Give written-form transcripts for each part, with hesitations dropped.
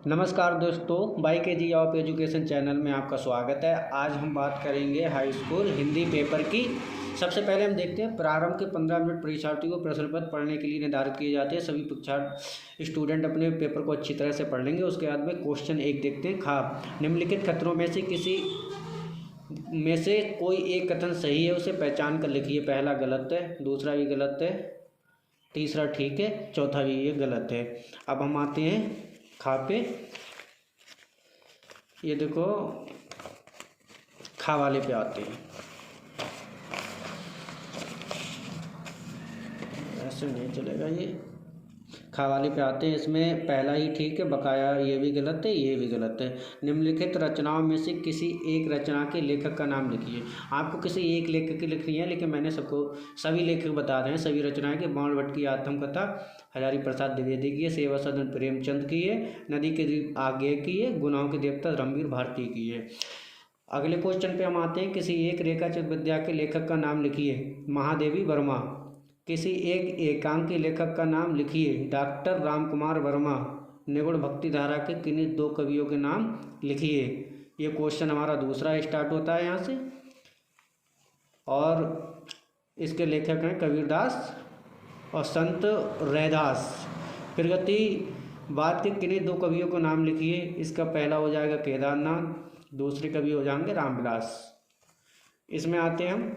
नमस्कार दोस्तों, बाई के जी ऑफ एजुकेशन चैनल में आपका स्वागत है। आज हम बात करेंगे हाई स्कूल हिंदी पेपर की। सबसे पहले हम देखते हैं प्रारंभ के 15 मिनट परीक्षार्थियों को प्रश्न पत्र पढ़ने के लिए निर्धारित किए जाते हैं। सभी परीक्षार्थी स्टूडेंट अपने पेपर को अच्छी तरह से पढ़ लेंगे। उसके बाद में क्वेश्चन 1 देखते हैं। निम्नलिखित खतरों में से किसी में से कोई एक कथन सही है, उसे पहचान कर लिखिए। पहला गलत है, दूसरा भी गलत है, तीसरा ठीक है, चौथा भी ये गलत है। अब हम आते हैं खा पे। ये देखो, खा वाले पे आते हैं। ऐसे नहीं चलेगा, ये खा वाले पे आते हैं। इसमें पहला ही ठीक है, बकाया ये भी गलत है, ये भी गलत है। निम्नलिखित रचनाओं में से किसी एक रचना के लेखक का नाम लिखिए। आपको किसी एक लेखक की लिखनी है, लेकिन मैंने सभी लेखक बता रहे हैं। सभी रचनाएं के बाण भट्ट की आत्मकथा हजारी प्रसाद द्विवेदी की है, सेवा सदन प्रेमचंद की है, नदी के आगे की है, गुनाहों के देवता रणबीर भारती की है। अगले क्वेश्चन पे हम आते हैं। किसी एक रेखाचित्र विद्या के लेखक का नाम लिखिए। महादेवी वर्मा। किसी एक एकांक के लेखक का नाम लिखिए। डॉक्टर रामकुमार वर्मा। निगुण भक्ति धारा के किन्हीं 2 कवियों के नाम लिखिए। ये क्वेश्चन हमारा दूसरा स्टार्ट होता है यहाँ से, और इसके लेखक हैं कबीरदास और संत रैदास। प्रगतिवाद के किन्हीं 2 कवियों को नाम लिखिए। इसका पहला हो जाएगा केदारनाथ, दूसरे कवि हो जाएंगे रामविलास। इसमें आते हैं हम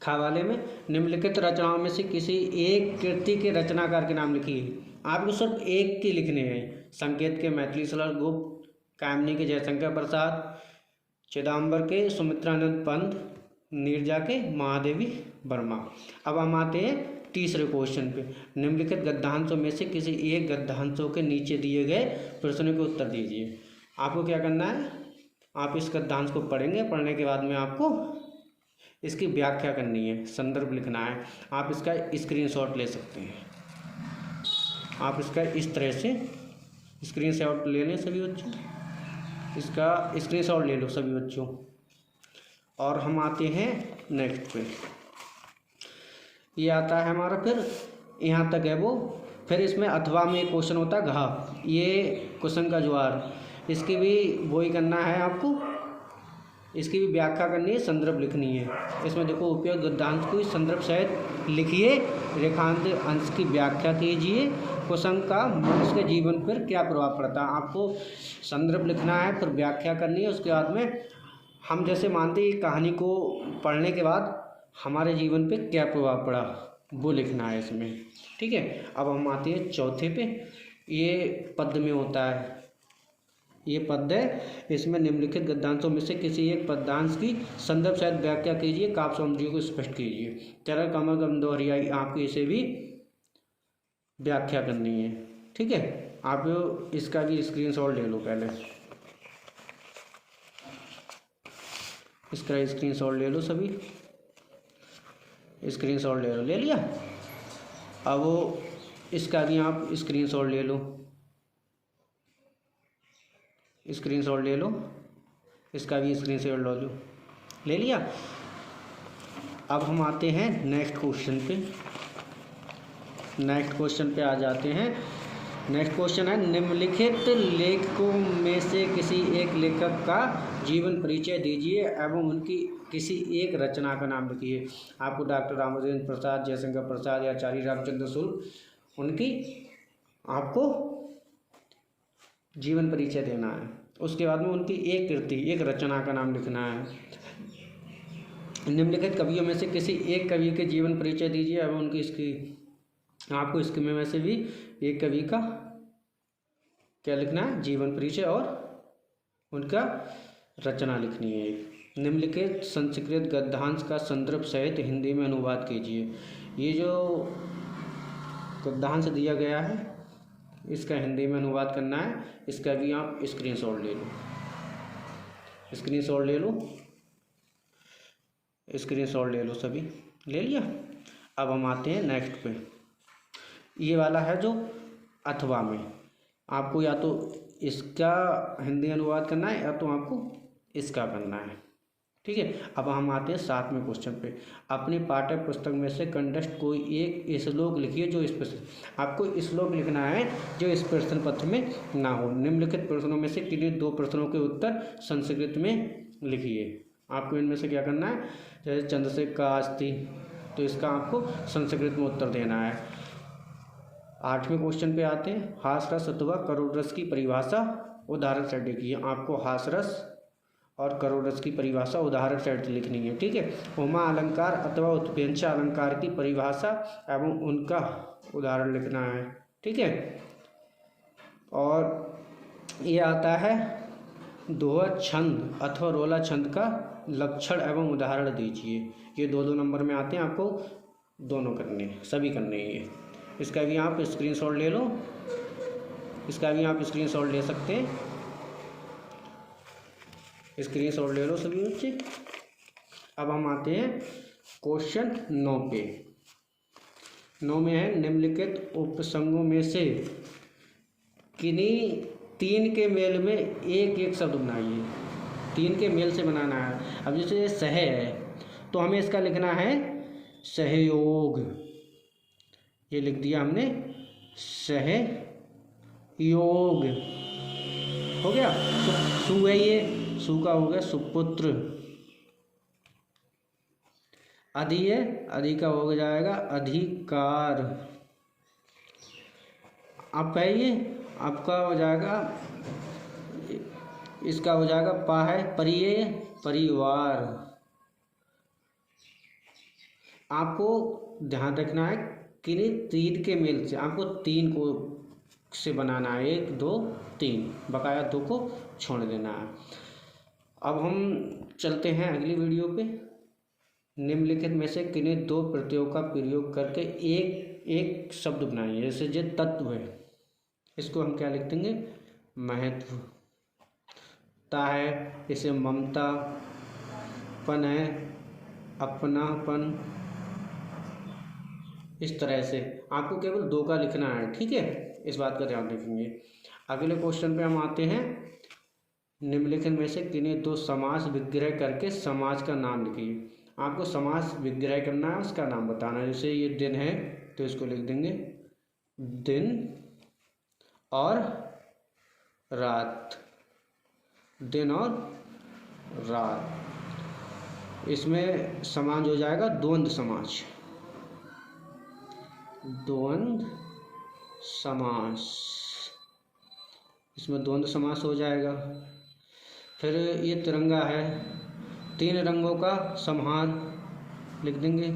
खा वाले में। निम्नलिखित रचनाओं में से किसी एक कृति के रचनाकार के नाम लिखिए। आपको सिर्फ एक के लिखने हैं। संकेत के मैथिली शरद गुप्त, कामिनी के जयशंकर प्रसाद, चिदम्बर के सुमित्रानंद पंत, नीरजा के महादेवी वर्मा। अब हम आते हैं तीसरे क्वेश्चन पे। निम्नलिखित गद्यांशों में से किसी एक गद्यांशों के नीचे दिए गए प्रश्नों के उत्तर दीजिए। आपको क्या करना है, आप इस गद्यांश को पढ़ेंगे। पढ़ने के बाद में आपको इसकी व्याख्या करनी है, संदर्भ लिखना है। आप इसका स्क्रीनशॉट ले सकते हैं। आप इसका इस तरह से स्क्रीनशॉट ले लें सभी बच्चों। इसका स्क्रीनशॉट ले लो सभी बच्चों। और हम आते हैं नेक्स्ट पे। ये आता है हमारा, फिर यहाँ तक है वो। फिर इसमें अथवा में एक क्वेश्चन होता है घा। ये कुसुम का ज्वार, इसकी भी वही करना है आपको। इसकी भी व्याख्या करनी है, संदर्भ लिखनी है। इसमें देखो, उपयुक्त गद्यांश को संदर्भ सहित लिखिए। रेखांत अंश की व्याख्या कीजिए। कुसुम का मनुष्य के जीवन पर क्या प्रभाव पड़ता है। आपको संदर्भ लिखना है, फिर व्याख्या करनी है। उसके बाद में हम जैसे मानते हैं कहानी को पढ़ने के बाद हमारे जीवन पे क्या प्रभाव पड़ा, वो लिखना है इसमें। ठीक है। अब हम आते हैं चौथे पे। ये पद्य में होता है, ये पद्य है। इसमें निम्नलिखित गद्यांशों में से किसी एक पद्यांश की संदर्भ सहित व्याख्या कीजिए। काव्य सौंदर्य को स्पष्ट कीजिए। चरण कमल गम दोहरियाई, आपको इसे भी व्याख्या करनी है। ठीक है। आप इसका भी स्क्रीनशॉट ले लो। पहले इसका स्क्रीनशॉट ले लो सभी। स्क्रीनशॉट ले लो, ले लिया। अब इसका भी आप स्क्रीनशॉट ले लो। स्क्रीनशॉट ले लो, इसका भी स्क्रीनशॉट लो, ले लिया। अब हम आते हैं नेक्स्ट क्वेश्चन पे। नेक्स्ट क्वेश्चन पे आ जाते हैं। नेक्स्ट क्वेश्चन है, निम्नलिखित लेखकों में से किसी एक लेखक का जीवन परिचय दीजिए एवं उनकी किसी एक रचना का नाम लिखिए। आपको डॉक्टर रामोदेंद्र प्रसाद, जयशंकर प्रसाद या आचार्य रामचंद्र शुक्ल, उनकी आपको जीवन परिचय देना है। उसके बाद में उनकी एक कृति, एक रचना का नाम लिखना है। निम्नलिखित कवियों में से किसी एक कवि के जीवन परिचय दीजिए एवं उनकी आपको इसके में से भी एक कवि का क्या लिखना है, जीवन परिचय और उनका रचना लिखनी है। निम्नलिखित संस्कृत गद्यांश का संदर्भ सहित हिंदी में अनुवाद कीजिए। ये जो गद्यांश दिया गया है, इसका हिंदी में अनुवाद करना है। इसका भी आप स्क्रीनशॉट ले लो। स्क्रीनशॉट ले लो, स्क्रीनशॉट ले लो सभी। ले लिया। अब हम आते हैं नेक्स्ट पे। ये वाला है जो अथवा में। आपको या तो इसका हिंदी अनुवाद करना है या तो आपको इसका करना है। ठीक है। अब हम आते हैं 7वें क्वेश्चन पे। अपनी पाठ्य पुस्तक में से कंठस्थ कोई एक श्लोक लिखिए जो इस प्रश्न, आपको श्लोक लिखना है जो इस प्रश्न पत्र में ना हो। निम्नलिखित प्रश्नों में से किन्हीं 2 प्रश्नों के उत्तर संस्कृत में लिखिए। आपको इनमें से क्या करना है, जैसे चंद्रशेखर का अस्ति, तो इसका आपको संस्कृत में उत्तर देना है। 8वें क्वेश्चन पे आते हैं। हासरस अथवा करुण रस की परिभाषा उदाहरण से लिखिए। आपको हासरस और करुण रस की परिभाषा उदाहरण सेट लिखनी है, ठीक है। उपमा अलंकार अथवा उत्प्रेक्षा अलंकार की परिभाषा एवं उनका उदाहरण लिखना है, ठीक है। और ये आता है दोहा छंद अथवा रोला छंद का लक्षण एवं उदाहरण दीजिए। ये 2-2 नंबर में आते हैं, आपको दोनों करने हैं, सभी करने हैं ये। इसका भी आप स्क्रीनशॉट ले लो, इसका भी आप स्क्रीनशॉट ले सकते हैं, स्क्रीनशॉट ले लो सभी बच्चे। अब हम आते हैं क्वेश्चन 9 पे। 9 में है निम्नलिखित उपसंगों में से किन्हीं 3 के मेल में एक शब्द बनाइए। 3 के मेल से बनाना है। अब जैसे सह है तो हमें इसका लिखना है सहयोग, ये लिख दिया हमने सहयोग, हो गया। सु है ये, सु का हो गया सुपुत्र। अधि है, अधि का हो जाएगा अधिकार। अब है ये, आपका हो जाएगा, इसका हो जाएगा पा है परिय, परिवार। आपको ध्यान रखना है किन्हीं 3 के मेल से, आपको 3 को से बनाना है, 1 2 3, बकाया 2 को छोड़ देना है। अब हम चलते हैं अगली वीडियो पे। निम्नलिखित में से किन्हीं 2 प्रत्ययों का प्रयोग करके एक शब्द बनाइए। जैसे जो तत्व है, इसको हम क्या लिख देंगे, महत्व। ता है, इसे ममता। पन है, अपनापन। इस तरह से आपको केवल 2 का लिखना है, ठीक है। इस बात का ध्यान रखेंगे। अगले क्वेश्चन पे हम आते हैं। निम्नलिखित में से किन्हीं 2 समास विग्रह करके समाज का नाम लिखिए। आपको समास विग्रह करना है, उसका नाम बताना है। जैसे ये दिन है तो इसको लिख देंगे दिन और रात, दिन और रात। इसमें समाज हो जाएगा द्वंद्व समाज, द्वंद्व समास, इसमें द्वंद्व समास हो जाएगा। फिर ये तिरंगा है, 3 रंगों का समाहार लिख देंगे,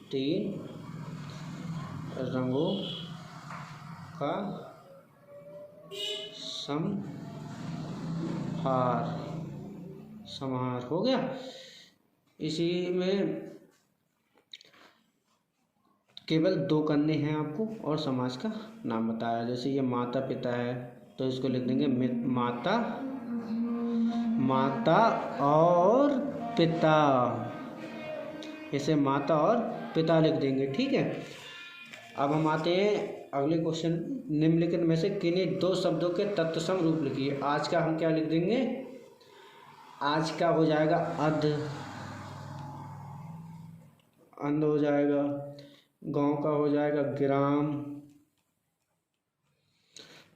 3 रंगों का समाहार हो गया। इसी में केवल 2 करने हैं आपको और समाज का नाम बताया। जैसे ये माता पिता है तो इसको लिख देंगे माता, माता और पिता, इसे माता और पिता लिख देंगे, ठीक है। अब हम आते हैं अगले क्वेश्चन। निम्नलिखित में से किन्हीं 2 शब्दों के तत्सम रूप लिखिए। आज का हम क्या लिख देंगे, आज का हो जाएगा अध, अंध हो जाएगा। गांव का हो जाएगा ग्राम।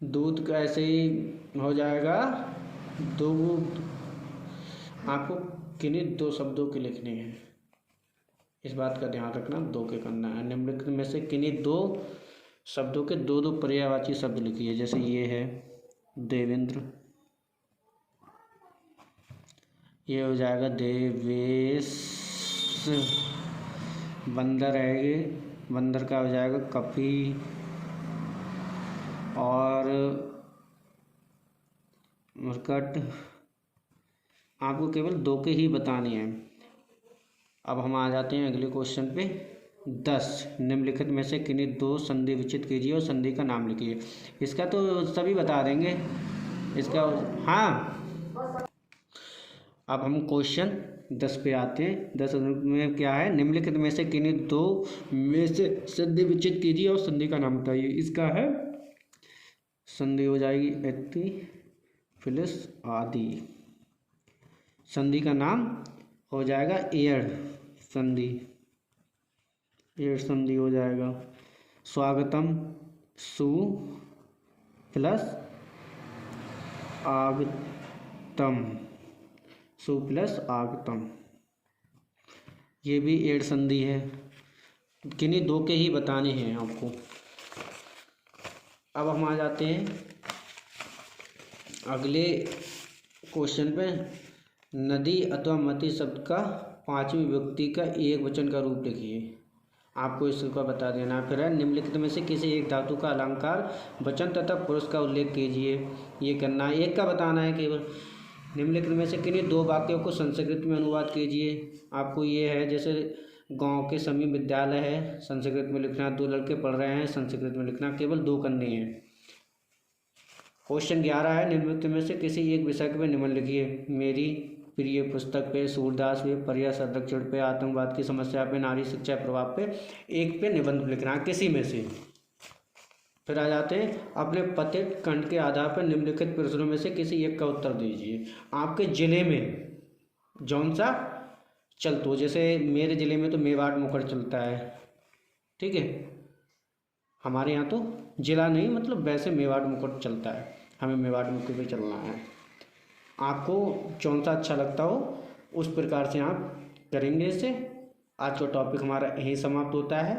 दूध का ऐसे ही हो जाएगा दूध। आपको किन्हीं 2 शब्दों के लिखने हैं, इस बात का ध्यान रखना, 2 के करना है। निम्नलिखित में से किन्हीं 2 शब्दों के 2 पर्यायवाची शब्द लिखिए। जैसे ये है देवेंद्र, ये हो जाएगा देवेश। बंदर है, ये बंदर का हो जाएगा कपी। और मरकट, आपको केवल 2 के ही बताने हैं। अब हम आ जाते हैं अगले क्वेश्चन पे। 10 निम्नलिखित में से किन्हीं 2 संधि विचित कीजिए और संधि का नाम लिखिए। इसका तो सभी बता देंगे, इसका हाँ। अब हम क्वेश्चन 10 पे आते हैं। 10 में क्या है, निम्नलिखित में से किन्हीं 2 में से संधि विचित कीजिए और संधि का नाम बताइए। इसका है संधि हो जाएगी अति, फिलिस, आदि। संधि का नाम हो जाएगा एड़ संधि, एड़ संधि हो जाएगा। स्वागतम सु प्लस आगतम, सु प्लस आगतम, ये भी एड़ संधि है। किन्हीं दो के ही बताने हैं आपको। अब हम आ जाते हैं अगले क्वेश्चन पे। नदी अथवा मति शब्द का पांचवी विभक्ति का एक वचन का रूप लिखिए। आपको इसका बता देना। फिर है निम्नलिखित में से किसी एक धातु का अलंकार वचन तथा पुरुष का उल्लेख कीजिए। ये करना है, एक का बताना है केवल। निम्नलिखित में से किन्हीं दो वाक्यों को संस्कृत में अनुवाद कीजिए। आपको ये है जैसे गांव के समीप विद्यालय है, संस्कृत में लिखना, दो लड़के पढ़ रहे हैं, संस्कृत में लिखना, केवल दो करने हैं। क्वेश्चन 11 है निम्नलिखित में से किसी एक विषय पे निबंध लिखिए। मेरी प्रिय पुस्तक पे, सूरदास पे, पर्या संरक्षण पे, आतंकवाद की समस्या पे, नारी शिक्षा प्रभाव पे, एक पे निबंध लिखना है किसी में से। फिर आ जाते हैं अपने पतित खंड के आधार पर निम्नलिखित प्रश्नों में से किसी एक का उत्तर दीजिए। आपके जिले में जौन सा चलता हो, जैसे मेरे ज़िले में तो मेवाड़ मुखर चलता है, ठीक है। हमारे यहाँ तो ज़िला नहीं, मतलब वैसे मेवाड़ मुखर चलता है, हमें मेवाड़ मुखर पे चलना है। आपको कौन सा अच्छा लगता हो उस प्रकार से आप करेंगे इसे। आज का टॉपिक हमारा यहीं समाप्त होता है।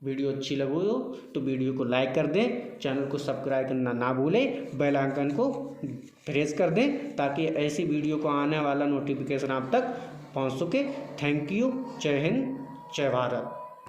वीडियो अच्छी लगी हो तो वीडियो को लाइक कर दें, चैनल को सब्सक्राइब करना ना भूलें, बेल आइकन को प्रेस कर दें ताकि ऐसी वीडियो को आने वाला नोटिफिकेशन आप तक पहुंच सके। Thank you. जय हिंद, जय भारत।